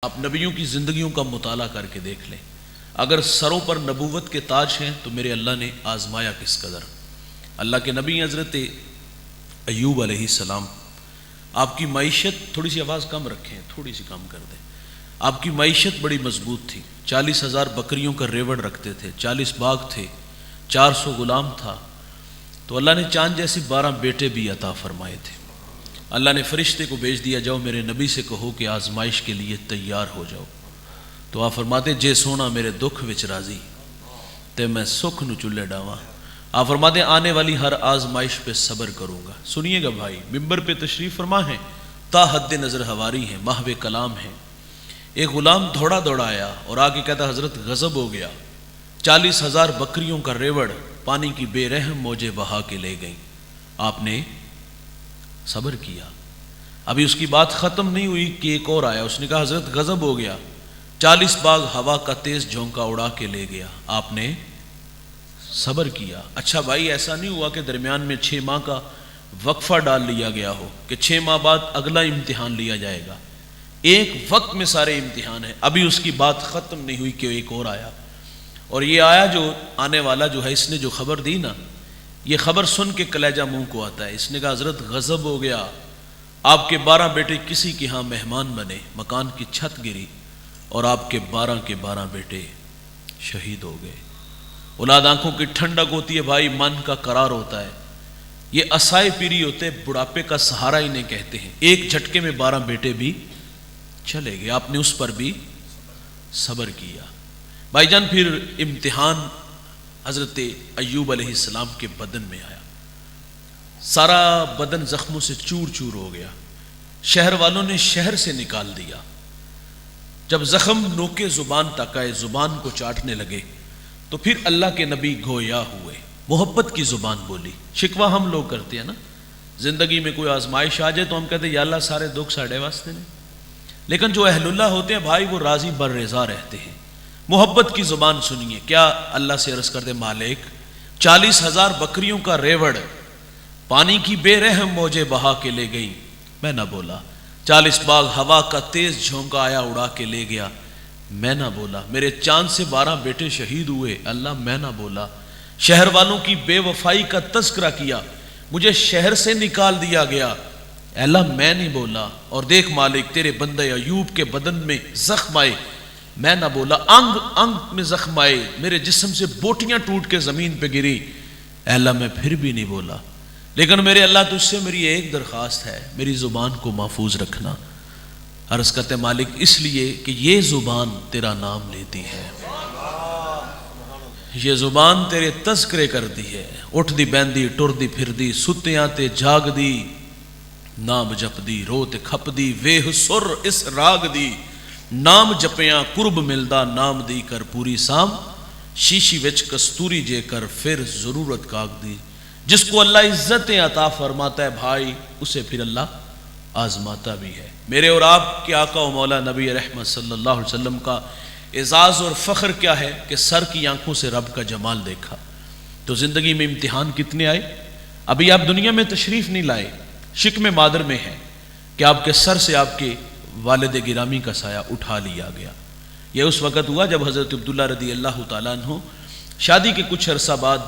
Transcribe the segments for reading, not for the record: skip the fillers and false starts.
آپ نبیوں کی زندگیوں کا مطالعہ کر کے دیکھ لیں، اگر سروں پر نبوت کے تاج ہیں تو میرے اللہ نے آزمایا کس قدر۔ اللہ کے نبی حضرت ایوب علیہ السلام، آپ کی معیشت، تھوڑی سی آواز کم رکھیں، تھوڑی سی کم کر دیں، آپ کی معیشت بڑی مضبوط تھی، 40,000 بکریوں کا ریوڑ رکھتے تھے، 40 باغ تھے، 400 غلام تھا، تو اللہ نے چاند جیسے 12 بیٹے بھی عطا فرمائے تھے۔ اللہ نے فرشتے کو بھیج دیا، جاؤ میرے نبی سے کہو کہ آزمائش کے لیے تیار ہو جاؤ۔ تو آپ فرماتے جے سونا میرے دکھ وچ راضی تے میں سکھ نو چلے ڈاواں۔ آپ فرماتے آنے والی ہر آزمائش پہ صبر کروں گا۔ سنیے گا بھائی، ممبر پہ تشریف فرما ہیں، تا حد نظر ہواری ہیں، محو کلام ہیں۔ ایک غلام دوڑا دوڑا آیا اور آ کے کہتا حضرت غضب ہو گیا، 40,000 بکریوں کا ریوڑ پانی کی بے رحم موجیں بہا کے لے گئیں۔ آپ نے صبر کیا۔ ابھی اس کی بات ختم نہیں ہوئی کہ ایک اور آیا، اس نے کہا حضرت غضب ہو گیا، 40 باغ ہوا کا تیز جھونکا اڑا کے لے گیا۔ آپ نے صبر کیا۔ اچھا بھائی، ایسا نہیں ہوا کہ درمیان میں 6 ماہ کا وقفہ ڈال لیا گیا ہو کہ 6 ماہ بعد اگلا امتحان لیا جائے گا؟ ایک وقت میں سارے امتحان ہیں۔ ابھی اس کی بات ختم نہیں ہوئی کہ ایک اور آیا، اور یہ آیا جو آنے والا جو ہے، اس نے جو خبر دی نا، یہ خبر سن کے کلیجہ منہ کو آتا ہے۔ اس نے کہا حضرت غضب ہو گیا، آپ کے 12 بیٹے کسی کے ہاں مہمان بنے، مکان کی چھت گری اور آپ کے 12 کے 12 بیٹے شہید ہو گئے۔ اولاد آنکھوں کی ٹھنڈک ہوتی ہے بھائی، من کا قرار ہوتا ہے۔ یہ اسائے پیری ہوتے، بڑھاپے کا سہارا انہیں کہتے ہیں۔ ایک جھٹکے میں 12 بیٹے بھی چلے گئے، آپ نے اس پر بھی صبر کیا۔ بھائی جان، پھر امتحان حضرت ایوب علیہ السلام کے بدن میں آیا، سارا بدن زخموں سے چور چور ہو گیا، شہر والوں نے شہر سے نکال دیا۔ جب زخم نوکے زبان تک آئے، زبان کو چاٹنے لگے، تو پھر اللہ کے نبی گویا ہوئے، محبت کی زبان بولی۔ شکوہ ہم لوگ کرتے ہیں نا، زندگی میں کوئی آزمائش آ جائے تو ہم کہتے ہیں یا اللہ سارے دکھ ساڑھے واسطے نے، لیکن جو اہل اللہ ہوتے ہیں بھائی، وہ راضی بر رضا رہتے ہیں۔ محبت کی زبان سنیے، کیا اللہ سے عرض کرتے مالک 40,000 بکریوں کا ریوڑ پانی کی بے رحم موجیں بہا کے لے گئی، میں نہ بولا۔ 40 باغ ہوا کا تیز جھونکا آیا اڑا کے لے گیا، میں نہ بولا۔ میرے چاند سے 12 بیٹے شہید ہوئے، اللہ میں نہ بولا۔ شہر والوں کی بے وفائی کا تذکرہ کیا، مجھے شہر سے نکال دیا گیا، اللہ میں نہیں بولا۔ اور دیکھ مالک، تیرے بندہ ایوب کے بدن میں زخم آئے، میں نہ بولا۔ انگ انگ میں زخم آئے، میرے جسم سے بوٹیاں ٹوٹ کے زمین پہ گری، اللہ میں پھر بھی نہیں بولا۔ لیکن میرے اللہ تجھ سے میری ایک درخواست ہے، میری زبان کو محفوظ رکھنا۔ عرض کرتے مالک اس لیے کہ یہ زبان تیرا نام لیتی ہے، یہ زبان تیرے تذکرے کرتی ہے، اٹھ دی بیندی ٹر دی پھر دی، ستیاں تے جاگ دی، نام جپ دی رو تے کھپ دی، ویہ سر اس راگ دی، نام جپیاں قرب ملدا، نام دی کر پوری سام، شیشی وچ کستوری جے کر پھر ضرورت کاغ دی۔ جس کو اللہ عزتیں عطا فرماتا ہے بھائی، اسے پھر اللہ آزماتا بھی ہے۔ میرے اور آپ کے آقا و مولا نبی رحمت صلی اللہ علیہ وسلم کا اعزاز اور فخر کیا ہے کہ سر کی آنکھوں سے رب کا جمال دیکھا۔ تو زندگی میں امتحان کتنے آئے؟ ابھی آپ دنیا میں تشریف نہیں لائے، شکم مادر میں ہے کہ آپ کے سر سے آپ کے والد گرامی کا سایہ اٹھا لیا گیا۔ یہ اس وقت ہوا جب حضرت عبداللہ رضی اللہ تعالیٰ عنہ شادی کے کچھ عرصہ بعد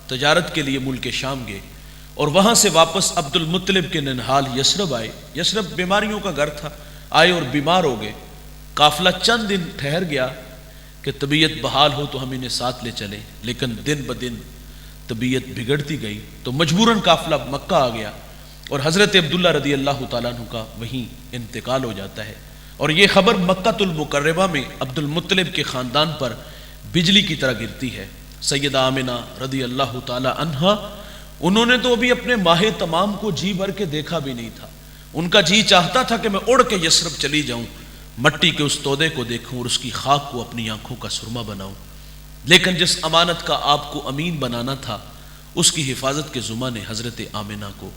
تجارت کے لیے ملک شام گئے، اور وہاں سے واپس عبد المطلب کے ننہال یثرب آئے۔ یثرب بیماریوں کا گھر تھا، آئے اور بیمار ہو گئے۔ قافلہ چند دن ٹھہر گیا کہ طبیعت بحال ہو تو ہم انہیں ساتھ لے چلیں، لیکن دن بدن طبیعت بگڑتی گئی تو مجبوراً قافلہ مکہ آ گیا، اور حضرت عبداللہ رضی اللہ تعالیٰ عنہ کا وہیں انتقال ہو جاتا ہے۔ اور یہ خبر مکہ المکرمہ میں عبد المطلب کے خاندان پر بجلی کی طرح گرتی ہے۔ سیدہ آمنہ رضی اللہ تعالیٰ عنہا، انہوں نے تو ابھی اپنے ماہ تمام کو جی بھر کے دیکھا بھی نہیں تھا۔ ان کا جی چاہتا تھا کہ میں اڑ کے یثرب چلی جاؤں، مٹی کے اس تودے کو دیکھوں اور اس کی خاک کو اپنی آنکھوں کا سرما بناؤں، لیکن جس امانت کا آپ کو امین بنانا تھا، اس کی حفاظت کے ذمہ نے حضرت آمنہ کو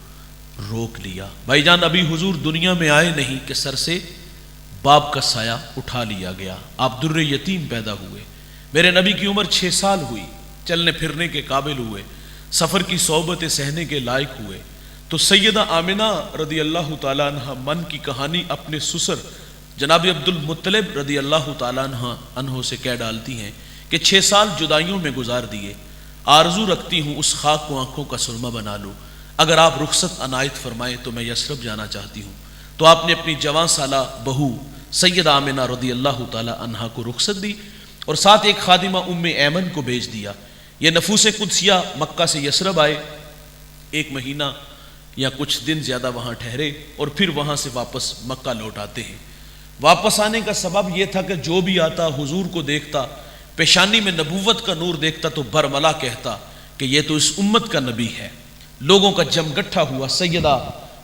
روک لیا۔ بھائی جان، ابھی حضور دنیا میں آئے نہیں کہ سر سے باپ کا سایہ اٹھا لیا گیا، آپ در یتیم پیدا ہوئے۔ میرے نبی کی عمر 6 سال ہوئی، چلنے پھرنے کے قابل ہوئے، سفر کی صحبتیں سہنے کے لائق ہوئے، تو سیدہ آمنہ رضی اللہ تعالیٰ عنہ من کی کہانی اپنے سسر جناب عبد المطلب رضی اللہ تعالیٰ عنہ سے کہہ ڈالتی ہیں کہ 6 سال جدائیوں میں گزار دیے، آرزو رکھتی ہوں اس خاک کو آنکھوں کا سرما بنا لوں، اگر آپ رخصت عنایت فرمائیں تو میں یثرب جانا چاہتی ہوں۔ تو آپ نے اپنی جوان سالہ بہو سیدہ آمنہ رضی اللہ تعالی عنہا کو رخصت دی اور ساتھ ایک خادمہ ام ایمن کو بھیج دیا۔ یہ نفوس قدسیہ مکہ سے یثرب آئے، 1 مہینہ یا کچھ دن زیادہ وہاں ٹھہرے اور پھر وہاں سے واپس مکہ لوٹ آتے ہیں۔ واپس آنے کا سبب یہ تھا کہ جو بھی آتا حضور کو دیکھتا، پیشانی میں نبوت کا نور دیکھتا تو برملا کہتا کہ یہ تو اس امت کا نبی ہے۔ لوگوں کا جم گٹھا ہوا۔ سیدہ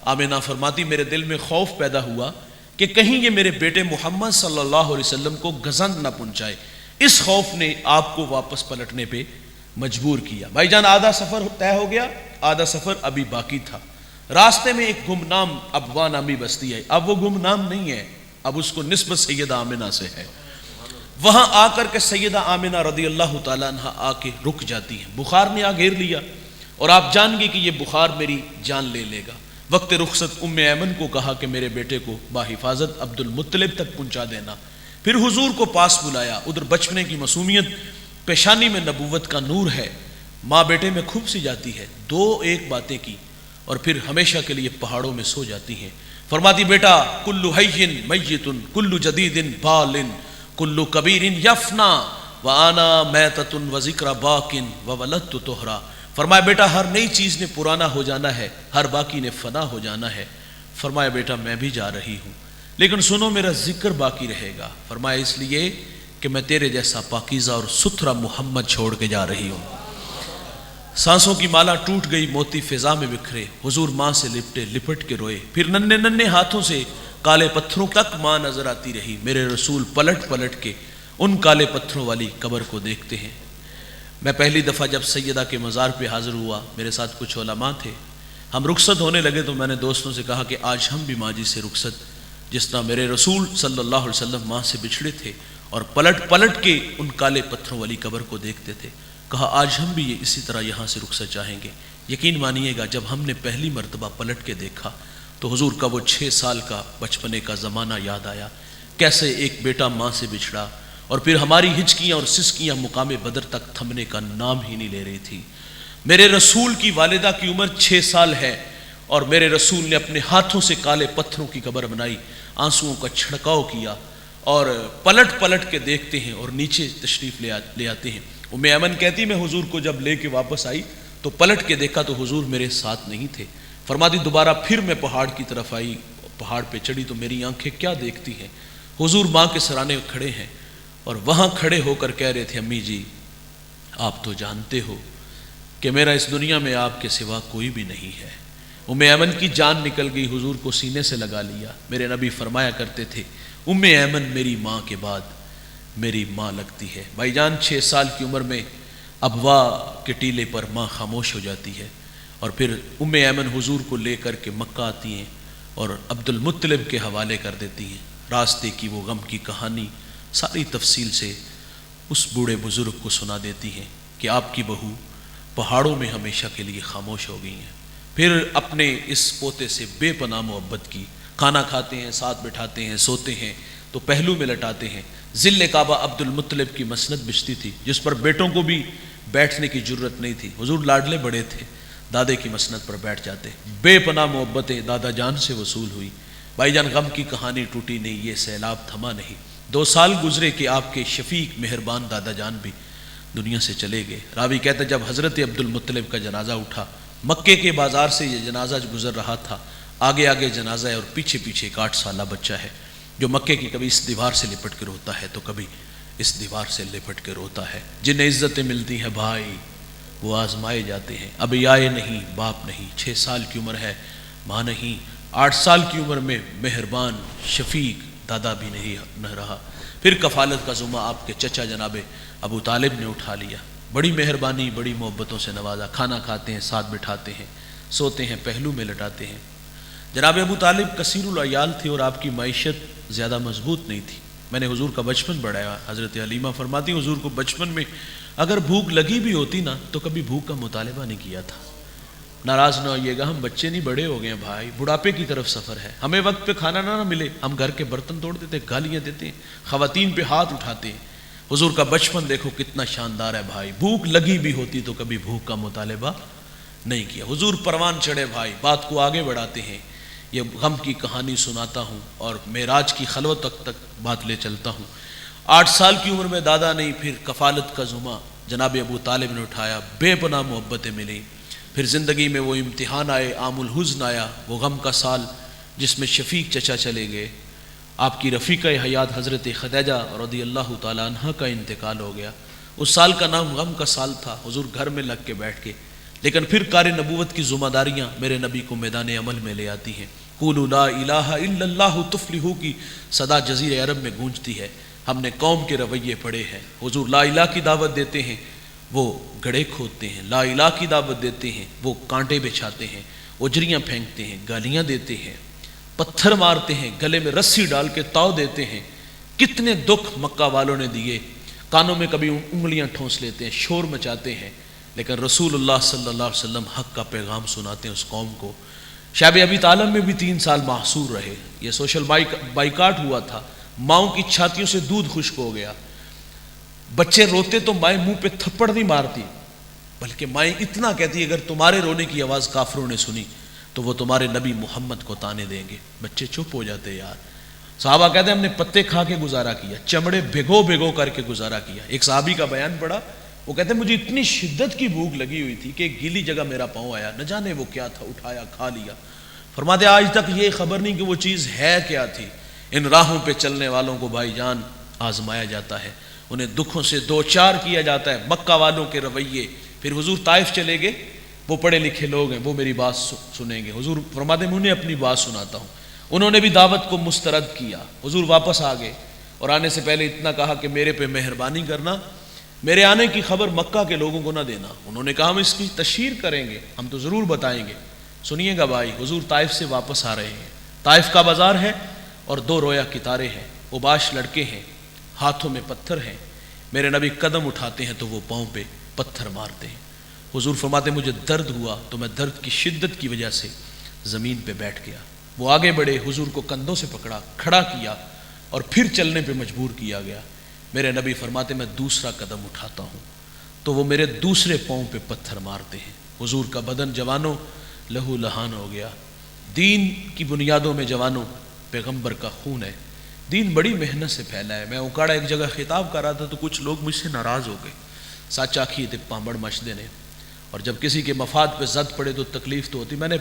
آمنہ فرماتی میرے دل میں خوف پیدا ہوا کہ کہیں یہ میرے بیٹے محمد صلی اللہ علیہ وسلم کو گزند نہ پہنچائے۔ اس خوف نے آپ کو واپس پلٹنے پہ مجبور کیا۔ بھائی جان آدھا سفر طے ہو گیا، آدھا سفر ابھی باقی تھا۔ راستے میں ایک گمنام ابوا نامی بستی ہے، اب وہ گمنام نہیں ہے، اب اس کو نسبت سیدہ آمنہ سے ہے۔ وہاں آ کر کے سیدہ آمنہ رضی اللہ تعالیٰ عنہ آ کے رک جاتی ہیں۔ بخار نے آ گھیر لیا اور آپ جان گئے کہ یہ بخار میری جان لے لے گا۔ وقت رخصت ام ایمن کو کہا کہ میرے بیٹے کو باحفاظت عبد المطلب تک پہنچا دینا۔ پھر حضور کو پاس بلایا، ادھر بچپنے کی معصومیت، پیشانی میں نبوت کا نور ہے، ماں بیٹے میں کھپ سی جاتی ہے۔ 2 باتیں کی اور پھر ہمیشہ کے لیے پہاڑوں میں سو جاتی ہیں۔ فرماتی بیٹا کل حی میت کل جدید بال کل کبیر یفنا وانا میتۃ وذکر باق وولدت طہرا۔ فرمایا بیٹا ہر نئی چیز نے پرانا ہو جانا ہے، ہر باقی نے فنا ہو جانا ہے۔ فرمایا بیٹا میں بھی جا رہی ہوں لیکن سنو میرا ذکر باقی رہے گا۔ فرمایا اس لیے کہ میں تیرے جیسا پاکیزہ اور ستھرا محمد چھوڑ کے جا رہی ہوں۔ سانسوں کی مالا ٹوٹ گئی، موتی فضا میں بکھرے، حضور ماں سے لپٹے، لپٹ کے روئے۔ پھر ننھے ننھے ہاتھوں سے کالے پتھروں تک ماں نظر آتی رہی۔ میرے رسول پلٹ پلٹ کے ان کالے پتھروں والی قبر کو دیکھتے ہیں۔ میں پہلی دفعہ جب سیدہ کے مزار پہ حاضر ہوا، میرے ساتھ کچھ علماء تھے، ہم رخصت ہونے لگے تو میں نے دوستوں سے کہا کہ آج ہم بھی ماں جی سے رخصت، جس طرح میرے رسول صلی اللہ علیہ وسلم ماں سے بچھڑے تھے اور پلٹ پلٹ کے ان کالے پتھروں والی قبر کو دیکھتے تھے، کہا آج ہم بھی اسی طرح یہاں سے رخصت چاہیں گے۔ یقین مانیے گا جب ہم نے پہلی مرتبہ پلٹ کے دیکھا تو حضور کا وہ 6 سال کا بچپنے کا زمانہ یاد آیا، کیسے ایک بیٹا ماں سے بچھڑا اور پھر ہماری ہچکیاں اور سسکیاں مقام بدر تک تھمنے کا نام ہی نہیں لے رہی تھی۔ میرے رسول کی والدہ کی عمر 6 سال ہے اور میرے رسول نے اپنے ہاتھوں سے کالے پتھروں کی قبر بنائی، آنسوؤں کا چھڑکاؤ کیا اور پلٹ پلٹ کے دیکھتے ہیں اور نیچے تشریف لے آتے ہیں۔ ام ایمن کہتی میں حضور کو جب لے کے واپس آئی تو پلٹ کے دیکھا تو حضور میرے ساتھ نہیں تھے۔ فرماتی دوبارہ پھر میں پہاڑ کی طرف آئی، پہاڑ پہ چڑھی تو میری آنکھیں کیا دیکھتی ہیں، حضور ماں کے سرانے کھڑے ہیں اور وہاں کھڑے ہو کر کہہ رہے تھے امی جی آپ تو جانتے ہو کہ میرا اس دنیا میں آپ کے سوا کوئی بھی نہیں ہے۔ ام ایمن کی جان نکل گئی، حضور کو سینے سے لگا لیا۔ میرے نبی فرمایا کرتے تھے ام ایمن میری ماں کے بعد میری ماں لگتی ہے۔ بھائی جان 6 سال کی عمر میں ابوا کے ٹیلے پر ماں خاموش ہو جاتی ہے اور پھر ام ایمن حضور کو لے کر کے مکہ آتی ہیں اور عبد المطلب کے حوالے کر دیتی ہیں۔ راستے کی وہ غم کی کہانی ساری تفصیل سے اس بوڑھے بزرگ کو سنا دیتی ہیں کہ آپ کی بہو پہاڑوں میں ہمیشہ کے لیے خاموش ہو گئی ہیں۔ پھر اپنے اس پوتے سے بے پناہ محبت کی، کھانا کھاتے ہیں، ساتھ بٹھاتے ہیں، سوتے ہیں تو پہلو میں لٹاتے ہیں۔ ذل کعبہ عبد المطلب کی مسند بچتی تھی جس پر بیٹوں کو بھی بیٹھنے کی جرت نہیں تھی، حضور لاڈلے بڑے تھے، دادے کی مسند پر بیٹھ جاتے۔ بے پناہ محبتیں دادا جان سے وصول ہوئی۔ بھائی جان غم کی کہانی ٹوٹی نہیں، یہ سیلاب تھما نہیں۔ 2 سال گزرے کہ آپ کے شفیق مہربان دادا جان بھی دنیا سے چلے گئے۔ راوی کہتا ہے جب حضرت عبد المطلب کا جنازہ اٹھا، مکے کے بازار سے یہ جنازہ گزر رہا تھا، آگے آگے جنازہ ہے اور پیچھے پیچھے ایک 8 سالہ بچہ ہے جو مکے کی کبھی اس دیوار سے لپٹ کے روتا ہے تو کبھی اس دیوار سے لپٹ کے روتا ہے۔ جنہیں عزتیں ملتی ہیں بھائی وہ آزمائے جاتے ہیں۔ ابھی آئے نہیں، باپ نہیں، 6 سال کی عمر ہے، ماں نہیں، 8 سال کی عمر میں مہربان شفیق دادا بھی نہیں رہا۔ پھر کفالت کا ذمہ آپ کے چچا جناب ابو طالب نے اٹھا لیا، بڑی مہربانی بڑی محبتوں سے نوازا، کھانا کھاتے ہیں، ساتھ بٹھاتے ہیں، سوتے ہیں، پہلو میں لٹاتے ہیں۔ جناب ابو طالب کثیر العیال تھے اور آپ کی معیشت زیادہ مضبوط نہیں تھی۔ میں نے حضور کا بچپن بڑھایا، حضرت حلیمہ فرماتی حضور کو بچپن میں اگر بھوک لگی بھی ہوتی نا تو کبھی بھوک کا مطالبہ نہیں کیا تھا، ناراض نہ ہوئیے گا، ہم بچے نہیں بڑے ہو گئے ہیں بھائی، بڑھاپے کی طرف سفر ہے، ہمیں وقت پہ کھانا نہ ملے ہم گھر کے برتن توڑ دیتے ہیں، گالیاں دیتے ہیں، خواتین پہ ہاتھ اٹھاتے ہیں۔ حضور کا بچپن دیکھو کتنا شاندار ہے بھائی، بھوک لگی بھی ہوتی تو کبھی بھوک کا مطالبہ نہیں کیا۔ حضور پروان چڑھے بھائی، بات کو آگے بڑھاتے ہیں، یہ غم کی کہانی سناتا ہوں اور معراج کی خلوت تک بات لے چلتا ہوں۔ 8 سال کی عمر میں دادا نہیں، پھر کفالت کا ذمہ جناب ابو طالب نے اٹھایا، بے پناہ محبتیں ملی، پھر زندگی میں وہ امتحان آئے، عام الحزن آیا، وہ غم کا سال جس میں شفیق چچا چلے گئے، آپ کی رفیقہ حیات حضرت خدیجہ رضی اللہ تعالیٰ عنہ کا انتقال ہو گیا۔ اس سال کا نام غم کا سال تھا۔ حضور گھر میں لگ کے بیٹھ کے، لیکن پھر کار نبوت کی ذمہ داریاں میرے نبی کو میدان عمل میں لے آتی ہیں۔ قولوا لا الہ الا اللہ تفلحوا کی صدا جزیرہ عرب میں گونجتی ہے۔ ہم نے قوم کے رویے پڑھے ہیں۔ حضور لا الہ کی دعوت دیتے ہیں، وہ گڑھے کھودتے ہیں، لا الہ کی دعوت دیتے ہیں، وہ کانٹے بچھاتے ہیں، اجریاں پھینکتے ہیں، گالیاں دیتے ہیں، پتھر مارتے ہیں، گلے میں رسی ڈال کے تاؤ دیتے ہیں۔ کتنے دکھ مکہ والوں نے دیے، کانوں میں کبھی انگلیاں ٹھونس لیتے ہیں، شور مچاتے ہیں، لیکن رسول اللہ صلی اللہ علیہ وسلم حق کا پیغام سناتے ہیں اس قوم کو۔ شعب ابی طالب میں بھی 3 سال محصور رہے، یہ سوشل بائیکاٹ ہوا تھا، ماؤں کی چھاتیوں سے دودھ خشک ہو گیا، بچے روتے تو مائیں منہ پہ تھپڑ نہیں مارتی، بلکہ مائیں اتنا کہتی اگر تمہارے رونے کی آواز کافروں نے سنی تو وہ تمہارے نبی محمد کو تانے دیں گے۔ بچے چپ ہو جاتے یار۔ صحابہ کہتے ہیں ہم نے پتے کھا کے گزارا کیا، چمڑے بھگو کر کے گزارا کیا۔ ایک صحابی کا بیان پڑھا، وہ کہتے ہیں مجھے اتنی شدت کی بھوک لگی ہوئی تھی کہ ایک گیلی جگہ میرا پاؤں آیا، نہ جانے وہ کیا تھا، اٹھایا کھا لیا۔ فرماتے آج تک یہ خبر نہیں کہ وہ چیز ہے کیا تھی۔ ان راہوں پہ چلنے والوں کو بھائی جان آزمایا جاتا ہے، انہیں دکھوں سے دوچار کیا جاتا ہے۔ مکہ والوں کے رویے، پھر حضور طائف چلے گئے، وہ پڑھے لکھے لوگ ہیں، وہ میری بات سنیں گے۔ حضور فرماتے ہیں انہیں اپنی بات سناتا ہوں، انہوں نے بھی دعوت کو مسترد کیا۔ حضور واپس آ گئے اور آنے سے پہلے اتنا کہا کہ میرے پہ مہربانی کرنا، میرے آنے کی خبر مکہ کے لوگوں کو نہ دینا۔ انہوں نے کہا ہم اس کی تشہیر کریں گے، ہم تو ضرور بتائیں گے۔ سنیے گا بھائی، حضور طائف سے واپس آ رہے ہیں، طائف کا بازار ہے اور 2 رویا کتارے ہیں، اوباش لڑکے ہیں، ہاتھوں میں پتھر ہیں۔ میرے نبی قدم اٹھاتے ہیں تو وہ پاؤں پہ پتھر مارتے ہیں۔ حضور فرماتے مجھے درد ہوا تو میں درد کی شدت کی وجہ سے زمین پہ بیٹھ گیا۔ وہ آگے بڑھے، حضور کو کندھوں سے پکڑا، کھڑا کیا اور پھر چلنے پہ مجبور کیا گیا۔ میرے نبی فرماتے میں دوسرا قدم اٹھاتا ہوں تو وہ میرے دوسرے پاؤں پہ پتھر مارتے ہیں۔ حضور کا بدن جوانوں لہو لہان ہو گیا۔ دین کی بنیادوں میں جوانوں پیغمبر کا خون ہے۔ دین بڑی محنت سے پھیلا ہے۔ میں اوکاڑا ایک جگہ خطاب کر رہا تھا تو کچھ لوگ مجھ سے ناراض ہو گئے، سچ آکھی تے پامبڑ مچدے نے، اور جب کسی کے مفاد پہ زد پڑے تو تکلیف تو ہوتی۔ میں نے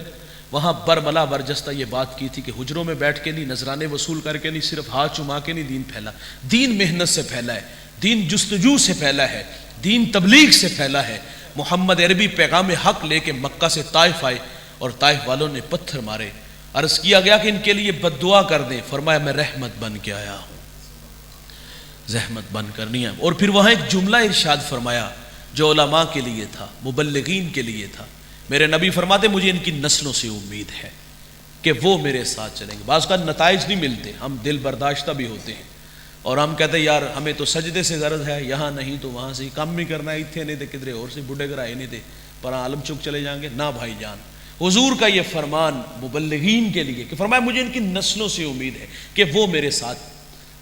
وہاں برملا برجستہ یہ بات کی تھی کہ حجروں میں بیٹھ کے نہیں، نذرانے وصول کر کے نہیں، صرف ہاتھ چما کے نہیں دین پھیلا۔ دین محنت سے پھیلا ہے، دین جستجو سے پھیلا ہے، دین تبلیغ سے پھیلا ہے۔ محمد عربی پیغام حق لے کے مکہ سے طائف آئے اور طائف والوں نے پتھر مارے۔ عرض کیا گیا کہ ان کے لیے بد دعا کر دیں، فرمایا میں رحمت بن کے آیا ہوں، زحمت بن کرنی ہے۔ اور پھر وہاں ایک جملہ ارشاد فرمایا جو علماء کے لیے تھا، مبلغین کے لیے تھا۔ میرے نبی فرماتے مجھے ان کی نسلوں سے امید ہے کہ وہ میرے ساتھ چلیں گے۔ بعض کا نتائج نہیں ملتے، ہم دل برداشتہ بھی ہوتے ہیں اور ہم کہتے ہیں یار ہمیں تو سجدے سے غرض ہے، یہاں نہیں تو وہاں سے کام بھی کرنا ہے، اتنے نہیں تھے کدھرے اور سے بڈھے گرائے نہیں تھے پر عالم چک چلے جائیں گے نہ بھائی جان۔ حضور کا یہ فرمان مبلغین کے لیے کہ فرمایا مجھے ان کی نسلوں سے امید ہے کہ وہ میرے ساتھ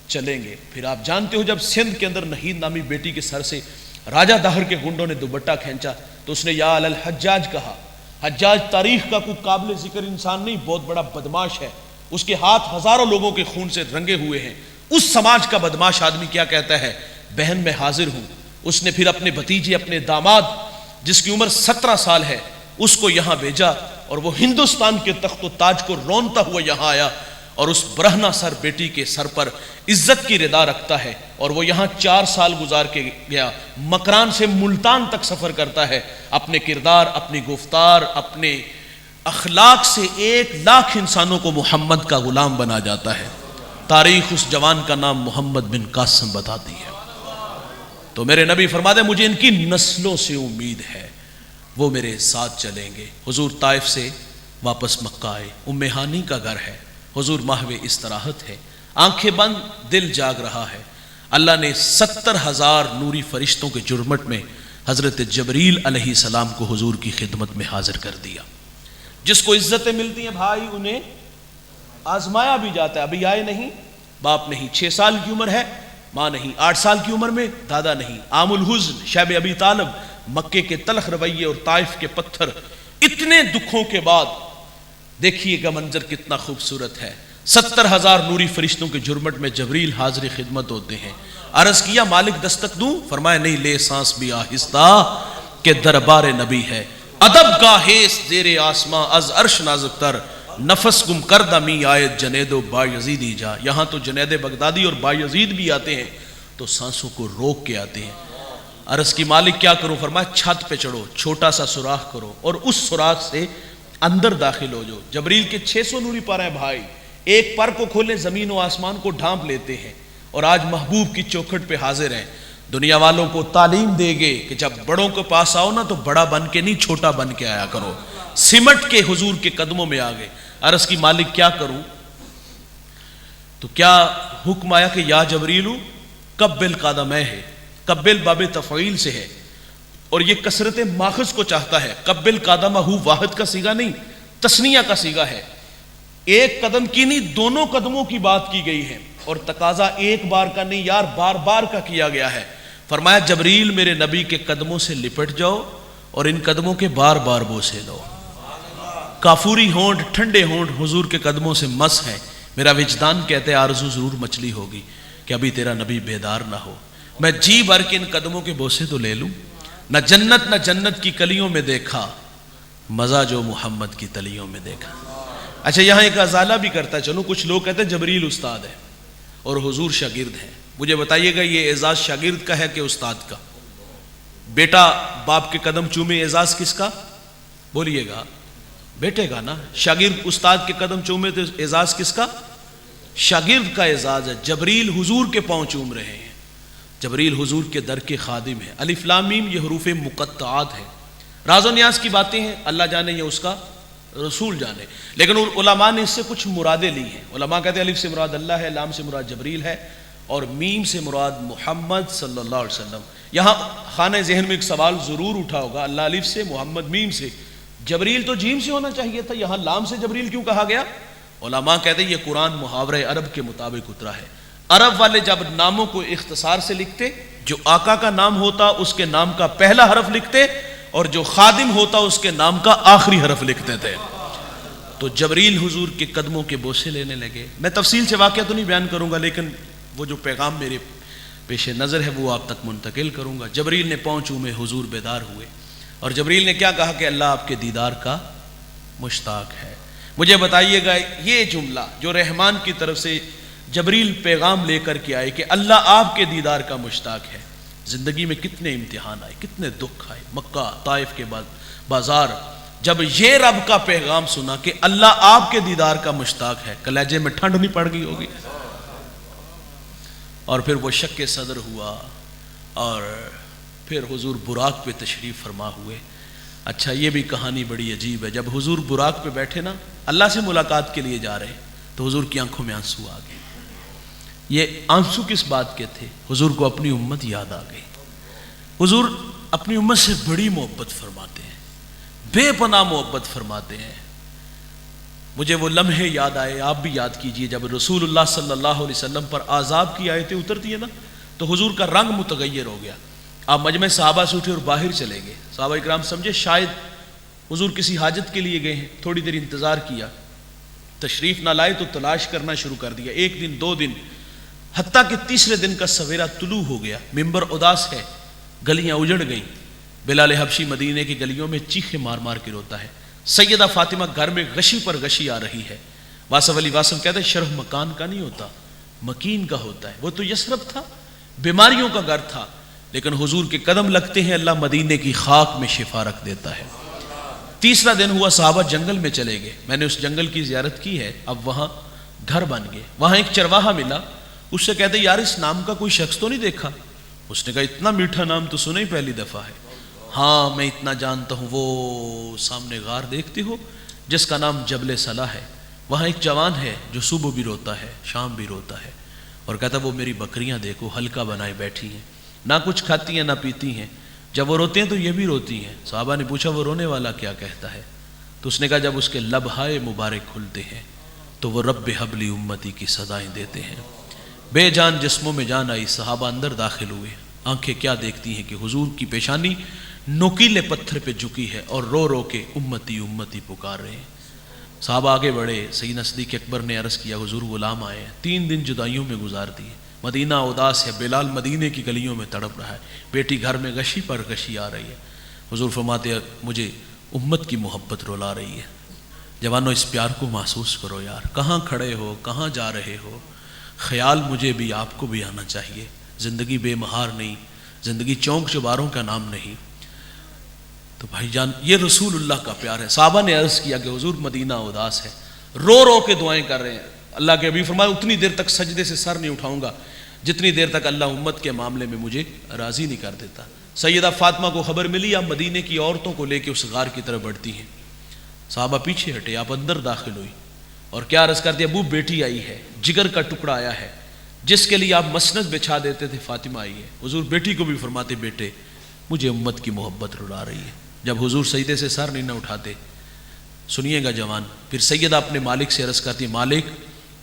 چلیں گے۔ پھر آپ جانتے ہو جب سندھ کے اندر نہید نامی بیٹی کے سر سے راجہ دہر کے گنڈوں نے دوپٹہ کھینچا تو اس نے یا علی الحجاج کہا۔ حجاج تاریخ کا کوئی قابل ذکر انسان نہیں، بہت بڑا بدماش ہے، اس کے ہاتھ ہزاروں لوگوں کے خون سے رنگے ہوئے ہیں۔ اس سماج کا بدماش آدمی کیا کہتا ہے بہن میں حاضر ہوں۔ اس نے پھر اپنے بھتیجے، اپنے داماد جس کی عمر 17 سال ہے اس کو یہاں بھیجا اور وہ ہندوستان کے تخت و تاج کو رونتا ہوا یہاں آیا اور اس برہنہ سر بیٹی کے سر پر عزت کی ردا رکھتا ہے اور وہ یہاں 4 سال گزار کے گیا۔ مکران سے ملتان تک سفر کرتا ہے، اپنے کردار، اپنی گفتار، اپنے اخلاق سے 1 لاکھ انسانوں کو محمد کا غلام بنا جاتا ہے۔ تاریخ اس جوان کا نام محمد بن قاسم بتاتی ہے۔ تو میرے نبی فرماتے ہیں مجھے ان کی نسلوں سے امید ہے، وہ میرے ساتھ چلیں گے۔ حضور طائف سے واپس مکہ آئے، ام ہانی کا گھر ہے، حضور ماہو استراحت ہے، آنکھیں بند دل جاگ رہا ہے۔ اللہ نے 70,000 نوری فرشتوں کے جرمٹ میں حضرت جبریل علیہ السلام کو حضور کی خدمت میں حاضر کر دیا. جس کو عزتیں ملتی ہیں بھائی انہیں آزمایا بھی جاتا ہے. ابھی آئے نہیں، باپ نہیں، 6 سال کی عمر ہے، ماں نہیں، 8 سال کی عمر میں دادا نہیں، عام الحزن شیب ابی طالب، مکے کے تلخ رویے اور طائف کے پتھر، اتنے دکھوں کے بعد دیکھیے گا منظر کتنا خوبصورت ہے. 70,000 نوری فرشتوں کے جھرمٹ میں جبریل حاضر خدمت ہوتے ہیں. عرض کیا مالک دستک دوں؟ فرمایا نہیں، لے سانس بھی آہستہ کہ دربار نبی ہے. ادب گاہیس زیر آسماں از عرش نازک تر، نفس گم کردہ می آیت جنید و با یزیدی جا. یہاں تو جنید بغدادی اور با یزید بھی آتے ہیں تو سانسوں کو روک کے آتے ہیں. عرض کی مالک کیا کروں؟ فرمایا چھت پہ چڑھو، چھوٹا سا سوراخ کرو اور اس سوراخ سے اندر داخل ہو جاؤ. جبریل کے 600 نوری پر ہیں بھائی، ایک پر کو کھولیں زمین و آسمان کو ڈھانپ لیتے ہیں اور آج محبوب کی چوکھٹ پہ حاضر ہیں. دنیا والوں کو تعلیم دے گے کہ جب بڑوں کے پاس آؤ نا تو بڑا بن کے نہیں، چھوٹا بن کے آیا کرو. سمٹ کے حضور کے قدموں میں آ گئے. عرض کی مالک کیا کروں؟ تو کیا حکم آیا کہ یا جبریلو قبل قدمہ ہے. قبل باب تفعیل سے ہے اور یہ کثرت ماخذ کو چاہتا ہے. قبل قدمہ واحد کا صیغہ نہیں، تثنیہ کا صیغہ ہے. ایک قدم کی نہیں، دونوں قدموں کی بات کی گئی ہے اور تقاضا ایک بار کا نہیں یار، بار بار کا کیا گیا ہے. فرمایا جبریل میرے نبی کے قدموں سے لپٹ جاؤ اور ان قدموں کے بار بار بوسے دو. کافوری ہونٹ، ٹھنڈے ہونٹ حضور کے قدموں سے مس ہے. میرا وجدان کہتے آرزو ضرور مچلی ہوگی کہ ابھی تیرا نبی بیدار نہ ہو. میں جی بھر کے ان قدموں کے بوسے تو لے لوں. نہ جنت کی کلیوں میں دیکھا مزہ جو محمد کی تلیوں میں دیکھا. اچھا یہاں ایک ازالہ بھی کرتا چلو. کچھ لوگ کہتے ہیں جبریل استاد ہے اور حضور شاگرد ہیں. مجھے بتائیے گا یہ اعزاز شاگرد کا ہے کہ استاد کا؟ بیٹا باپ کے قدم چومے، اعزاز کس کا؟ بولیے گا. بیٹے کا نا. شاگرد استاد کے قدم چومے تو اعزاز کس کا؟ شاگرد کا اعزاز ہے. جبریل حضور کے پاؤں چوم رہے ہیں. جبریل حضور کے در کے خادم ہے. الف لام میم یہ حروف مقطعات ہیں. راز و نیاز کی باتیں ہیں، اللہ جانے یا اس کا رسول جانے. لیکن علماء نے اس سے کچھ مرادیں لی ہیں. علماء کہتے ہیں الف سے مراد اللہ ہے، لام سے مراد جبریل ہے اور میم سے مراد محمد صلی اللہ علیہ وسلم. یہاں خانہ ذہن میں ایک سوال ضرور اٹھا ہوگا، اللہ الف سے، محمد میم سے، جبریل تو جیم سے ہونا چاہیے تھا، یہاں لام سے جبریل کیوں کہا گیا؟ علماء کہتے ہیں یہ قرآن محاورہ عرب کے مطابق اترا ہے. عرب والے جب ناموں کو اختصار سے لکھتے، جو آقا کا نام ہوتا اس کے نام کا پہلا حرف لکھتے اور جو خادم ہوتا اس کے نام کا آخری حرف لکھتے تھے. تو جبریل حضور کے قدموں کے بوسے لینے لگے. میں تفصیل سے واقعہ تو نہیں بیان کروں گا لیکن وہ جو پیغام میرے پیش نظر ہے وہ آپ تک منتقل کروں گا. جبریل نے پاؤں چومے، حضور بیدار ہوئے اور جبریل نے کیا کہا کہ اللہ آپ کے دیدار کا مشتاق ہے. مجھے بتائیے گا یہ جملہ جو رحمان کی طرف سے جبریل پیغام لے کر کے آئے کہ اللہ آپ کے دیدار کا مشتاق ہے، زندگی میں کتنے امتحان آئے، کتنے دکھ آئے. مکہ طائف کے بعد بازار جب یہ رب کا پیغام سنا کہ اللہ آپ کے دیدار کا مشتاق ہے، کلیجے میں ٹھنڈ نہیں پڑ گئی ہوگی. اور پھر وہ شک صدر ہوا اور پھر حضور براق پہ تشریف فرما ہوئے. اچھا یہ بھی کہانی بڑی عجیب ہے. جب حضور براق پہ بیٹھے نا، اللہ سے ملاقات کے لیے جا رہے تو حضور کی آنکھوں میں آنسو آ گئے. یہ آنسو کس بات کے تھے؟ حضور کو اپنی امت یاد آ گئی. حضور اپنی امت سے بڑی محبت فرماتے ہیں، بے پناہ محبت فرماتے ہیں. مجھے وہ لمحے یاد آئے، آپ بھی یاد کیجئے. جب رسول اللہ صلی اللہ علیہ وسلم پر عذاب کی آیتیں اترتی ہیں نا تو حضور کا رنگ متغیر ہو گیا. آپ مجمع صحابہ سے اٹھے اور باہر چلے گئے. صحابہ اکرام سمجھے شاید حضور کسی حاجت کے لیے گئے ہیں. تھوڑی دیر انتظار کیا، تشریف نہ لائے تو تلاش کرنا شروع کر دیا. 1 دن 2 دن، حتیٰ کہ تیسرے دن کا سویرا طلوع ہو گیا. ممبر اداس ہے، گلیاں اجڑ گئیں. بلال حبشی مدینے کی گلیوں میں چیخے مار مار کے روتا ہے. سیدہ فاطمہ گھر میں غشی پر غشی آ رہی ہے. واصف علی واصف کہتے ہیں شرف مکان کا نہیں ہوتا، مکین کا ہوتا ہے. وہ تو یثرب تھا، بیماریوں کا گھر تھا، لیکن حضور کے قدم لگتے ہیں اللہ مدینے کی خاک میں شفا رکھ دیتا ہے. تیسرا دن ہوا، صحابہ جنگل میں چلے گئے. میں نے اس جنگل کی زیارت کی ہے. اب وہاں گھر بن گئے. وہاں ایک چرواہا ملا. اس سے کہتے یار اس نام کا کوئی شخص تو نہیں دیکھا؟ اس نے کہا اتنا میٹھا نام تو سنا ہی پہلی دفعہ ہے. ہاں میں اتنا جانتا ہوں، وہ سامنے غار دیکھتے ہو جس کا نام جبل صلاح ہے، وہاں ایک جوان ہے جو صبح بھی روتا ہے شام بھی روتا ہے اور کہتا وہ میری بکریاں دیکھو ہلکا بنائے بیٹھی ہیں، نہ کچھ کھاتی ہیں نہ پیتی ہیں، جب وہ روتے ہیں تو یہ بھی روتی ہیں. صحابہ نے پوچھا وہ رونے والا کیا کہتا ہے؟ تو اس نے کہا جب اس کے لبہائے مبارک کھلتے ہیں تو وہ رب حبلی امتی کی صدائیں دیتے ہیں. بے جان جسموں میں جان آئی. صحابہ اندر داخل ہوئے. آنکھیں کیا دیکھتی ہیں کہ حضور کی پیشانی نوکیلے پتھر پہ جھکی ہے اور رو رو کے امتی امتی پکار رہے ہیں. صحابہ آگے بڑھے. سیدنا صدیق اکبر نے عرض کیا حضور غلام آئے ہیں, 3 دن جدائیوں میں گزار دیے, مدینہ اداس ہے, بلال مدینے کی گلیوں میں تڑپ رہا ہے, بیٹی گھر میں غشی پر غشی آ رہی ہے. حضور فرماتے مجھے امت کی محبت رلا رہی ہے. جوانوں اس پیار کو محسوس کرو یار. کہاں کھڑے ہو, کہاں جا رہے ہو, خیال مجھے بھی آپ کو بھی آنا چاہیے. زندگی بے مہار نہیں, زندگی چونک چباروں کا نام نہیں. تو بھائی جان یہ رسول اللہ کا پیار ہے. صحابہ نے عرض کیا کہ حضور مدینہ اداس ہے, رو رو کے دعائیں کر رہے ہیں. اللہ کے حبیب فرمایا اتنی دیر تک سجدے سے سر نہیں اٹھاؤں گا جتنی دیر تک اللہ امت کے معاملے میں مجھے راضی نہیں کر دیتا. سیدہ فاطمہ کو خبر ملی آپ مدینے کی عورتوں کو لے کے اس غار کی طرف بڑھتی ہیں. صحابہ پیچھے ہٹے, آپ اندر داخل ہوئی اور کیا عرض کرتی ابو بیٹی آئی ہے, جگر کا ٹکڑا آیا ہے, جس کے لیے آپ مسند بچھا دیتے تھے فاطمہ آئی ہے. حضور بیٹی کو بھی فرماتے بیٹے مجھے امت کی محبت رلا رہی ہے. جب حضور سجدے سے سر نہیں نہ اٹھاتے, سنیے گا جوان, پھر سیدہ اپنے مالک سے عرض کرتی مالک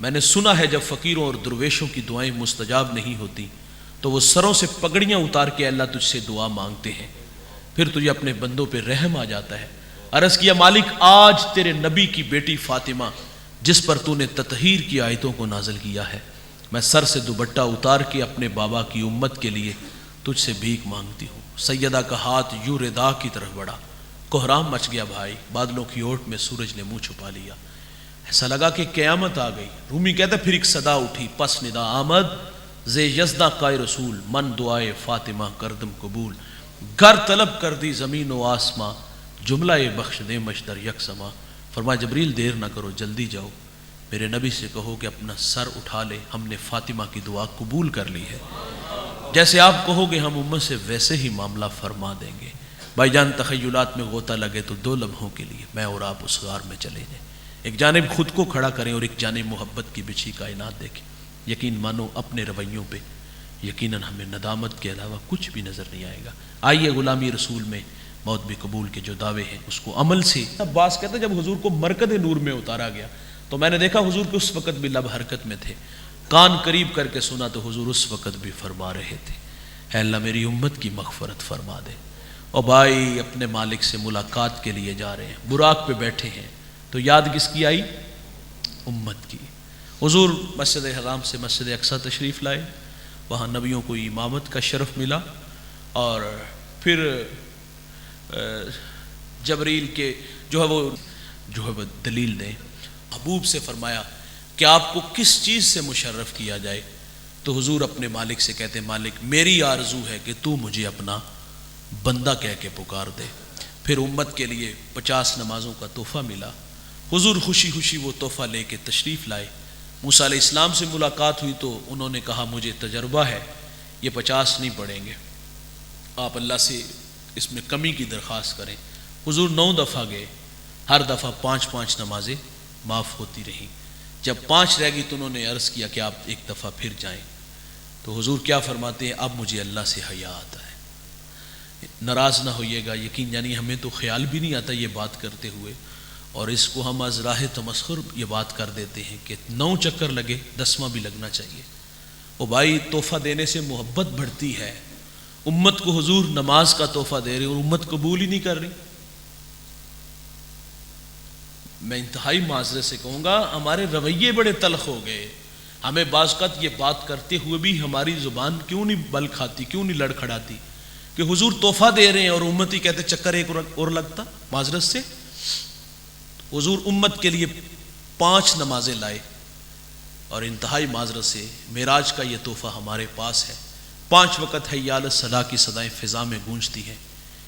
میں نے سنا ہے جب فقیروں اور درویشوں کی دعائیں مستجاب نہیں ہوتی تو وہ سروں سے پگڑیاں اتار کے اللہ تجھ سے دعا مانگتے ہیں, پھر تجھے اپنے بندوں پہ رحم آ جاتا ہے. عرض کیا مالک آج تیرے نبی کی بیٹی فاطمہ جس پر تو نے تطہیر کی آیتوں کو نازل کیا ہے, میں سر سے دوپٹہ اتار کے اپنے بابا کی امت کے لیے تجھ سے بھیک مانگتی ہوں. سیدہ کا ہاتھ یوں ردا کی طرف بڑھا, کوہرام مچ گیا بھائی, بادلوں کی اوٹ میں سورج نے منہ چھپا لیا. ایسا لگا کہ قیامت آ گئی. رومی کہتا ہے پھر ایک صدا اٹھی, پس ندا آمد زے یزداں قائے رسول, من دعائے فاطمہ کردم قبول. گھر طلب کر دی زمین و آسماں, جملہ بخش دے مشدر یک سما. فرمایا جبریل دیر نہ کرو جلدی جاؤ, میرے نبی سے کہو کہ اپنا سر اٹھا لے, ہم نے فاطمہ کی دعا قبول کر لی ہے. جیسے آپ کہو گے ہم امت سے ویسے ہی معاملہ فرما دیں گے. بھائی جان تخیلات میں غوطہ لگے تو 2 لمحوں کے لیے میں اور آپ اس غار میں چلے جائیں. ایک جانب خود کو کھڑا کریں اور ایک جانب محبت کی بچھی کائنات دیکھیں. یقین مانو اپنے رویوں پہ یقیناً ہمیں ندامت کے علاوہ کچھ بھی نظر نہیں آئے گا. آئیے غلامی رسول میں موت بھی قبول کے جو دعوے ہیں اس کو عمل سے. عباس کہتا ہے جب حضور کو مرکز نور میں اتارا گیا تو میں نے دیکھا حضور کے اس وقت بھی لب حرکت میں تھے, کان قریب کر کے سنا تو حضور اس وقت بھی فرما رہے تھے اے اللہ میری امت کی مغفرت فرما دے. اور بھائی اپنے مالک سے ملاقات کے لیے جا رہے ہیں, براق پہ بیٹھے ہیں, تو یاد کس کی آئی؟ امت کی. حضور مسجد حرام سے مسجد اقصی تشریف لائے, وہاں نبیوں کو امامت کا شرف ملا, اور پھر جبریل کے جو ہے وہ دلیل دیں. محبوب سے فرمایا کہ آپ کو کس چیز سے مشرف کیا جائے, تو حضور اپنے مالک سے کہتے مالک میری آرزو ہے کہ تو مجھے اپنا بندہ کہہ کے پکار دے. پھر امت کے لیے 50 نمازوں کا تحفہ ملا. حضور خوشی خوشی وہ تحفہ لے کے تشریف لائے. موسیٰ علیہ السلام سے ملاقات ہوئی تو انہوں نے کہا مجھے تجربہ ہے یہ 50 نہیں پڑھیں گے, آپ اللہ سے اس میں کمی کی درخواست کریں. حضور 9 دفعہ گئے, ہر دفعہ 5 نمازیں معاف ہوتی رہیں. جب 5 رہ گئی تو انہوں نے عرض کیا کہ آپ ایک دفعہ پھر جائیں. تو حضور کیا فرماتے ہیں اب مجھے اللہ سے حیا آتا ہے. ناراض نہ ہوئیے گا, یقین یعنی ہمیں تو خیال بھی نہیں آتا یہ بات کرتے ہوئے, اور اس کو ہم از راہ تمسخر یہ بات کر دیتے ہیں کہ 9 چکر لگے 10واں بھی لگنا چاہیے. او بھائی تحفہ دینے سے محبت بڑھتی ہے. امت کو حضور نماز کا تحفہ دے رہے اور امت قبول ہی نہیں کر رہی. میں انتہائی معذرت سے کہوں گا ہمارے رویے بڑے تلخ ہو گئے. ہمیں بعض اوقات یہ بات کرتے ہوئے بھی ہماری زبان کیوں نہیں بل کھاتی, کیوں نہیں لڑکھڑاتی کہ حضور تحفہ دے رہے ہیں اور امتی کہتے چکر ایک اور لگتا. معذرت سے حضور امت کے لیے 5 نمازیں لائے, اور انتہائی معذرت سے معراج کا یہ تحفہ ہمارے پاس ہے. 5 وقت حی علی الصلاۃ کی صدائیں فضا میں گونجتی ہیں.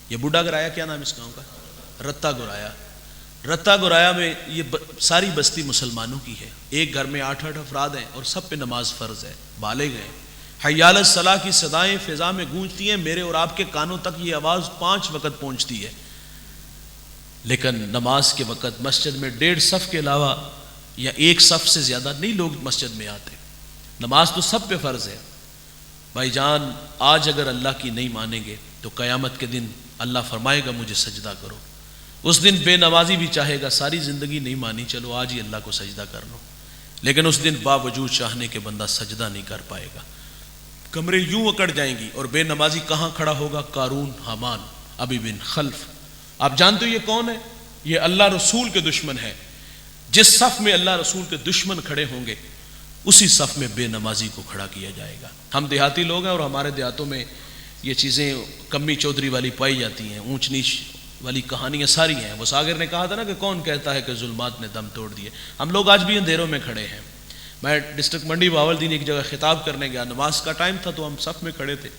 یہ بوڑھا گرایا, کیا نام اس گاؤں کا؟ رتا گرایا. رتا گرایا میں یہ ساری بستی مسلمانوں کی ہے. ایک گھر میں 8 افراد ہیں اور سب پہ نماز فرض ہے, بالغ ہیں. حی علی الصلاۃ کی صدائیں فضا میں گونجتی ہیں, میرے اور آپ کے کانوں تک یہ آواز 5 وقت پہنچتی ہے. لیکن نماز کے وقت مسجد میں 1.5 صف کے علاوہ یا 1 صف سے زیادہ نہیں لوگ مسجد میں آتے. نماز تو سب پہ فرض ہے. بھائی جان آج اگر اللہ کی نہیں مانیں گے تو قیامت کے دن اللہ فرمائے گا مجھے سجدہ کرو. اس دن بے نمازی بھی چاہے گا ساری زندگی نہیں مانی، چلو آج ہی اللہ کو سجدہ کر لو، لیکن اس دن باوجود چاہنے کے بندہ سجدہ نہیں کر پائے گا. کمرے یوں اکڑ جائیں گی، اور بے نمازی کہاں کھڑا ہوگا؟ قارون، حامان، ابی بن خلف. آپ جانتے ہو یہ کون ہے؟ یہ اللہ رسول کے دشمن ہے. جس صف میں اللہ رسول کے دشمن کھڑے ہوں گے اسی صف میں بے نمازی کو کھڑا کیا جائے گا. ہم دیہاتی لوگ ہیں اور ہمارے دیہاتوں میں یہ چیزیں کمی چودھری والی پائی جاتی ہیں، اونچ نیچ والی کہانیاں ساری ہیں. وہ ساگر نے کہا تھا نا کہ کون کہتا ہے کہ ظلمات نے دم توڑ دیے. ہم لوگ آج بھی اندھیروں میں کھڑے ہیں. میں ڈسٹرکٹ منڈی باولدین ایک جگہ خطاب کرنے گیا، نماز کا ٹائم تھا تو ہم صف میں کھڑے تھے،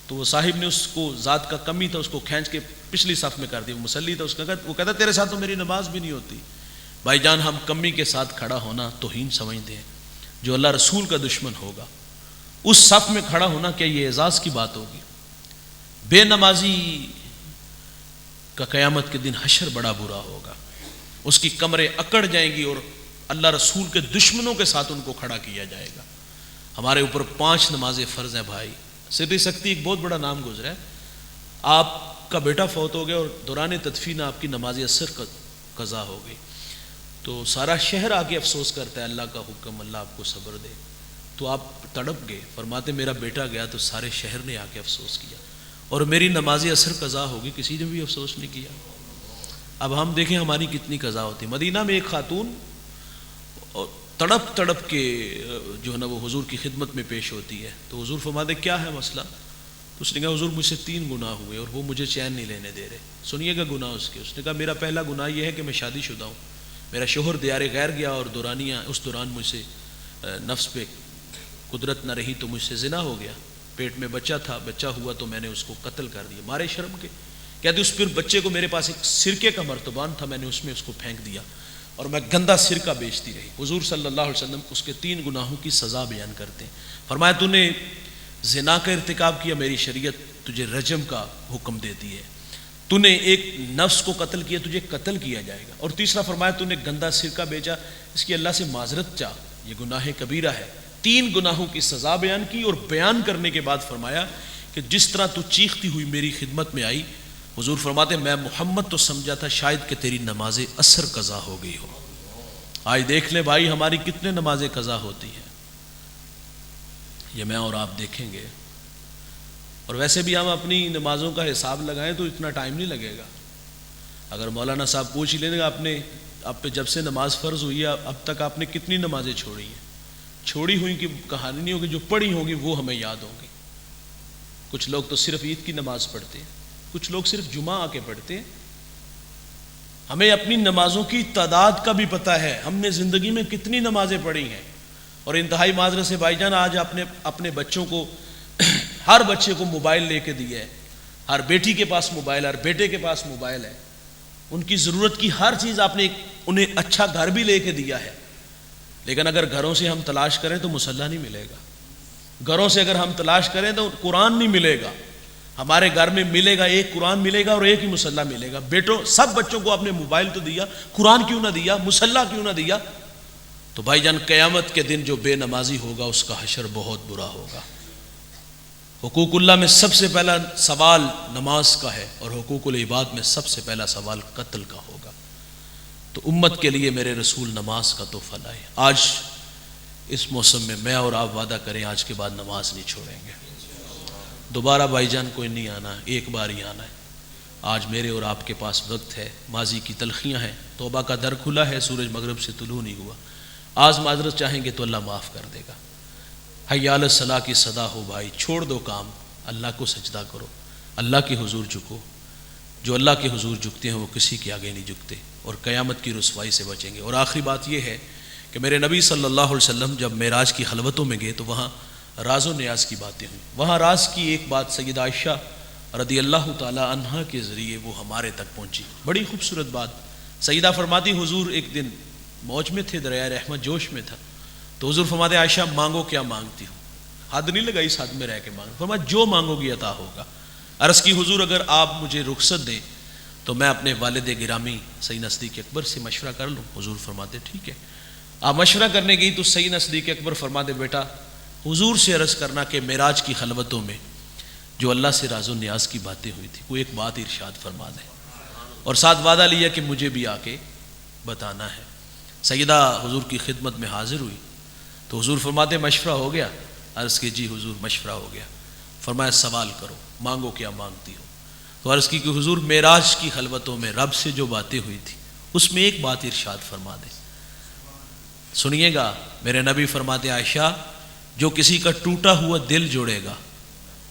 تو وہ صاحب نے اس کو ذات کا کمی تھا، اس کو کھینچ کے پچھلی صف میں کر دیا. وہ مصلی تھا، وہ کہتا تیرے ساتھ تو میری نماز بھی نہیں ہوتی. بھائی جان، ہم کمی کے ساتھ کھڑا ہونا توہین سمجھتے ہیں. جو اللہ رسول کا دشمن ہوگا اس صف میں کھڑا ہونا کیا یہ اعزاز کی بات ہوگی؟ بے نمازی کا قیامت کے دن حشر بڑا برا ہوگا. اس کی کمریں اکڑ جائیں گی اور اللہ رسول کے دشمنوں کے ساتھ ان کو کھڑا کیا جائے گا. ہمارے اوپر 5 نمازیں فرض ہیں بھائی. سری سکتی ایک بہت بڑا نام گزرا ہے. آپ کا بیٹا فوت ہو گیا اور دوران تدفین آپ کی نماز عصر قضا ہو گئی، تو سارا شہر آ کے افسوس کرتا ہے اللہ کا حکم، اللہ آپ کو صبر دے. تو آپ تڑپ گئے، فرماتے میرا بیٹا گیا تو سارے شہر نے آ کے افسوس کیا، اور میری نماز عصر قضا ہوگی کسی نے بھی افسوس نہیں کیا. اب ہم دیکھیں ہماری کتنی قضا ہوتی. مدینہ میں ایک خاتون تڑپ تڑپ کے جو ہے نا وہ حضور کی خدمت میں پیش ہوتی ہے. تو حضور فرماتے کیا ہے مسئلہ؟ تو اس نے کہا حضور مجھ سے 3 گناہ ہوئے اور وہ مجھے چین نہیں لینے دے رہے. سنیے گا گناہ اس کے. اس نے کہا میرا پہلا گناہ یہ ہے کہ میں شادی شدہ ہوں، میرا شوہر دیار غیر گیا اور اس دوران مجھ سے نفس پہ قدرت نہ رہی تو مجھ سے زنا ہو گیا. پیٹ میں بچہ تھا، بچہ ہوا تو میں نے اس کو قتل کر دیا مارے شرم کے. کہتے اس پھر بچے کو میرے پاس ایک سرکے کا مرتبان تھا، میں نے اس میں اس کو پھینک دیا اور میں گندا سرکہ بیچتی رہی. حضور صلی اللہ علیہ وسلم اس کے 3 گناہوں کی سزا بیان کرتے ہیں. فرمایا تو نے زنا کا ارتکاب کیا، میری شریعت تجھے رجم کا حکم دیتی ہے. تو نے ایک نفس کو قتل کیا، تجھے قتل کیا جائے گا. اور تیسرا فرمایا تو نے گندا سرکہ بیچا، اس کی اللہ سے معذرت چاہ، یہ گناہ کبیرہ ہے. 3 گناہوں کی سزا بیان کی اور بیان کرنے کے بعد فرمایا کہ جس طرح تو چیختی ہوئی میری خدمت میں آئی، حضور فرماتے میں محمد تو سمجھا تھا شاید کہ تیری نماز عصر قضا ہو گئی ہو. آج دیکھ لیں بھائی ہماری کتنے نمازیں قضا ہوتی ہیں، یہ میں اور آپ دیکھیں گے. اور ویسے بھی ہم اپنی نمازوں کا حساب لگائیں تو اتنا ٹائم نہیں لگے گا. اگر مولانا صاحب پوچھ ہی لیں گے آپ پہ جب سے نماز فرض ہوئی ہے اب تک آپ نے کتنی نمازیں چھوڑی ہیں، چھوڑی ہوئی کی کہانی نہیں ہوگی، جو پڑھی ہوگی وہ ہمیں یاد ہوں گی. کچھ لوگ تو صرف عید کی نماز پڑھتے ہیں، کچھ لوگ صرف جمعہ آ کے پڑھتے ہیں. ہمیں اپنی نمازوں کی تعداد کا بھی پتہ ہے، ہم نے زندگی میں کتنی نمازیں پڑھی ہیں. اور انتہائی معذرت سے بھائی جان آج اپنے بچوں کو ہر بچے کو موبائل لے کے دیا ہے، ہر بیٹی کے پاس موبائل، ہر بیٹے کے پاس موبائل ہے. ان کی ضرورت کی ہر چیز آپ نے انہیں اچھا گھر بھی لے کے دیا ہے، لیکن اگر گھروں سے ہم تلاش کریں تو مصلی نہیں ملے گا. گھروں سے اگر ہم تلاش کریں تو قرآن نہیں ملے گا. ہمارے گھر میں ملے گا ایک قرآن ملے گا اور ایک ہی مصلی ملے گا. بیٹوں سب بچوں کو آپ نے موبائل تو دیا، قرآن کیوں نہ دیا، مصلی کیوں نہ دیا؟ تو بھائی جان قیامت کے دن جو بے نمازی ہوگا اس کا حشر بہت برا ہوگا. حقوق اللہ میں سب سے پہلا سوال نماز کا ہے اور حقوق العباد میں سب سے پہلا سوال قتل کا ہوگا. تو امت کے لیے میرے رسول نماز کا تحفہ لائے. آج اس موسم میں میں اور آپ وعدہ کریں آج کے بعد نماز نہیں چھوڑیں گے. دوبارہ بھائی جان کوئی نہیں آنا، ایک بار ہی آنا ہے. آج میرے اور آپ کے پاس وقت ہے، ماضی کی تلخیاں ہیں، توبہ کا در کھلا ہے، سورج مغرب سے طلوع نہیں ہوا. آج معذرت چاہیں گے تو اللہ معاف کر دے گا. حی علی الصلاح کی صدا ہو بھائی، چھوڑ دو کام، اللہ کو سجدہ کرو، اللہ کے حضور جھکو. جو اللہ کے حضور جھکتے ہیں وہ کسی کے آگے نہیں جھکتے اور قیامت کی رسوائی سے بچیں گے. اور آخری بات یہ ہے کہ میرے نبی صلی اللہ علیہ وسلم جب معراج کی خلوتوں میں گئے تو وہاں راز و نیاز کی باتیں ہوئیں. وہاں راز کی ایک بات سیدہ عائشہ رضی اللہ تعالی عنہا کے ذریعے وہ ہمارے تک پہنچی. بڑی خوبصورت بات. سیدہ فرماتی حضور ایک دن موج میں تھے، دریائے رحمت جوش میں تھا، تو حضور فرماتے عائشہ مانگو کیا مانگتی ہو. حد نہیں لگائی، اس حد میں رہ کے مانگو. فرمایا جو مانگو گی عطا ہوگا. عرض کی حضور اگر آپ مجھے رخصت دیں تو میں اپنے والد گرامی سیدنا صدیق اکبر سے مشورہ کر لوں. حضور فرماتے ٹھیک ہے. آپ مشورہ کرنے گئی تو سیدنا صدیق اکبر فرماتے بیٹا حضور سے عرض کرنا کہ معراج کی خلوتوں میں جو اللہ سے راز و نیاز کی باتیں ہوئی تھی، کوئی ایک بات ارشاد فرما دیں، اور ساتھ وعدہ لیا کہ مجھے بھی آ کے بتانا ہے۔ سیدہ حضور کی خدمت میں حاضر ہوئی تو حضور فرماتے مشورہ ہو گیا؟ عرض کی جی حضور مشورہ ہو گیا۔ فرمایا سوال کرو، مانگو کیا مانگتی ہو؟ تو عرض کی کہ حضور معراج کی خلوتوں میں رب سے جو باتیں ہوئی تھی اس میں ایک بات ارشاد فرما دیں۔ سنیے گا، میرے نبی فرماتے عائشہ جو کسی کا ٹوٹا ہوا دل جوڑے گا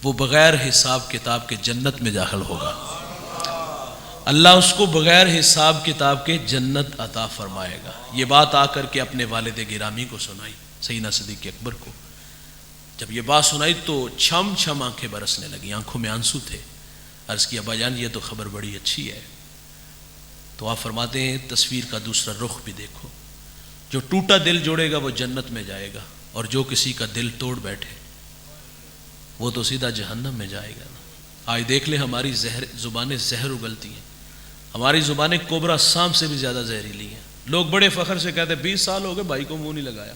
وہ بغیر حساب کتاب کے جنت میں داخل ہوگا، اللہ اس کو بغیر حساب کتاب کے جنت عطا فرمائے گا۔ یہ بات آ کر کے اپنے والد گرامی کو سنائی، سیدنا صدیق اکبر کو۔ جب یہ بات سنائی تو چھم چھم آنکھیں برسنے لگی، آنکھوں میں آنسو تھے۔ عرض کیا ابا جان یہ تو خبر بڑی اچھی ہے۔ تو آپ فرماتے ہیں تصویر کا دوسرا رخ بھی دیکھو، جو ٹوٹا دل جوڑے گا وہ جنت میں جائے گا، اور جو کسی کا دل توڑ بیٹھے وہ تو سیدھا جہنم میں جائے گا نا۔ آج دیکھ لیں ہماری زبانیں زہر اگلتی ہیں، ہماری زبانیں کوبرا سانپ سے بھی زیادہ زہریلی ہیں۔ لوگ بڑے فخر سے کہتے ہیں 20 سال ہو گئے بھائی کو منہ نہیں لگایا،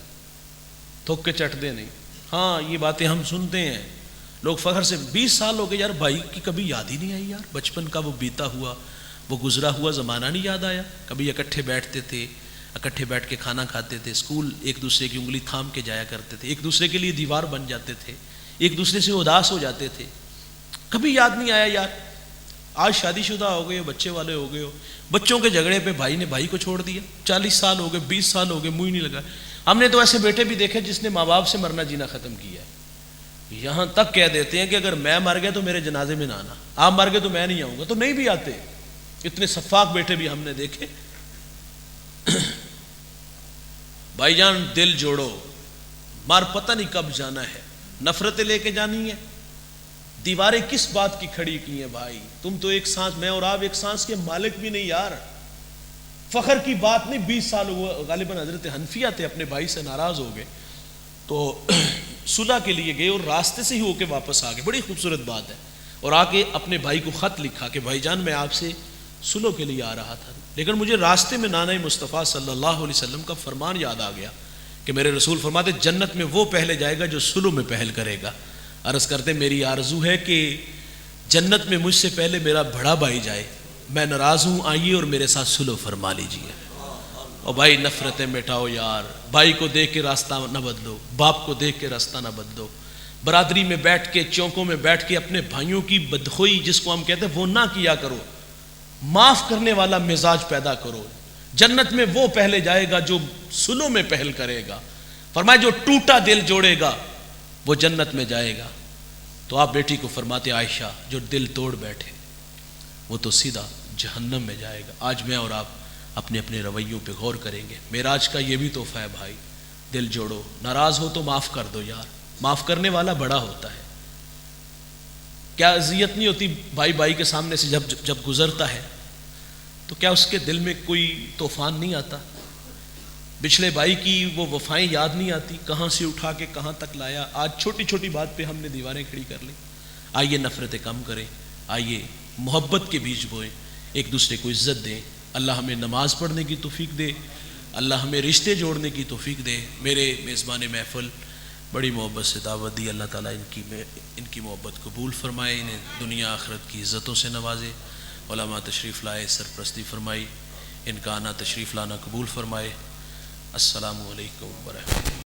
تھک کے چٹتے نہیں۔ ہاں یہ باتیں ہم سنتے ہیں، لوگ فخر سے 20 سال ہو گئے، یار بھائی کی کبھی یاد ہی نہیں آئی، یار بچپن کا وہ بیتا ہوا وہ گزرا ہوا زمانہ نہیں یاد آیا؟ کبھی اکٹھے بیٹھتے تھے، اکٹھے بیٹھ کے کھانا کھاتے تھے، اسکول ایک دوسرے کی انگلی تھام کے جایا کرتے تھے، ایک دوسرے کے لیے دیوار بن جاتے تھے، ایک دوسرے سے اداس ہو جاتے تھے، کبھی یاد نہیں آیا یار؟ آج شادی شدہ ہو گئے ہو، بچے والے ہو گئے ہو، بچوں کے جھگڑے پہ بھائی نے بھائی کو چھوڑ دیا، 40 سال ہو گئے، 20 سال ہو گئے، منہ ہی نہیں لگا۔ ہم نے تو ایسے بیٹے بھی دیکھے جس نے ماں باپ سے مرنا جینا ختم کیا ہے، یہاں تک کہہ دیتے ہیں کہ اگر میں مر گیا تو میرے جنازے میں نہ آنا، آپ مر گئے تو میں نہیں آؤں گا، تو نہیں بھی آتے۔ اتنے سفاک بیٹے بھی ہم نے دیکھے۔ بھائی جان دل جوڑو، مار پتہ نہیں کب جانا ہے، نفرتیں لے کے جانی ہے، دیواریں کس بات کی کھڑی کی ہیں بھائی؟ تم تو ایک سانس، میں اور آپ ایک سانس کے مالک بھی نہیں یار۔ فخر کی بات نہیں، 20 سال ہوا، غالباً حضرت حنفیہ تھے، اپنے بھائی سے ناراض ہو گئے تو صلح کے لیے گئے اور راستے سے ہی ہو کے واپس آ گئے، بڑی خوبصورت بات ہے، اور آ کے اپنے بھائی کو خط لکھا کہ بھائی جان میں آپ سے صلح کے لیے آ رہا تھا، لیکن مجھے راستے میں نانہ مصطفیٰ صلی اللہ علیہ وسلم کا فرمان یاد آ گیا کہ میرے رسول فرماتے جنت میں وہ پہلے جائے گا جو صلح میں پہل کرے گا۔ عرض کرتے میری آرزو ہے کہ جنت میں مجھ سے پہلے میرا بڑا بھائی جائے، میں ناراض ہوں، آئیے اور میرے ساتھ صلح فرما لیجیے۔ اور بھائی نفرتیں مٹاؤ یار، بھائی کو دیکھ کے راستہ نہ بدلو، باپ کو دیکھ کے راستہ نہ بدلو، برادری میں بیٹھ کے چوکوں میں بیٹھ کے اپنے بھائیوں کی بدخوئی جس کو ہم کہتے ہیں وہ نہ کیا کرو، معاف کرنے والا مزاج پیدا کرو۔ جنت میں وہ پہلے جائے گا جو صلح میں پہل کرے گا۔ فرمایا جو ٹوٹا دل جوڑے گا وہ جنت میں جائے گا۔ تو آپ بیٹی کو فرماتے عائشہ جو دل توڑ بیٹھے وہ تو سیدھا جہنم میں جائے گا۔ آج میں اور آپ اپنے اپنے رویوں پہ غور کریں گے۔ معراج کا یہ بھی تحفہ ہے بھائی، دل جوڑو، ناراض ہو تو معاف کر دو یار، معاف کرنے والا بڑا ہوتا ہے۔ کیا اذیت نہیں ہوتی بھائی بھائی کے سامنے سے جب گزرتا ہے تو کیا اس کے دل میں کوئی طوفان نہیں آتا؟ پچھلے بھائی کی وہ وفائیں یاد نہیں آتی، کہاں سے اٹھا کے کہاں تک لایا؟ آج چھوٹی چھوٹی بات پہ ہم نے دیواریں کھڑی کر لی۔ آئیے نفرتیں کم کریں، آئیے محبت کے بیج بوئیں، ایک دوسرے کو عزت دیں۔ اللہ ہمیں نماز پڑھنے کی توفیق دے، اللہ ہمیں رشتے جوڑنے کی توفیق دے۔ میرے میزبان محفل بڑی محبت سے دعوت دی، اللہ تعالیٰ ان کی محبت قبول فرمائے، انہیں دنیا آخرت کی عزتوں سے نوازے۔ علماء تشریف لائے، سرپرستی فرمائی، ان کا آنا تشریف لانا قبول فرمائے۔ السلام علیکم ورحمۃ اللہ۔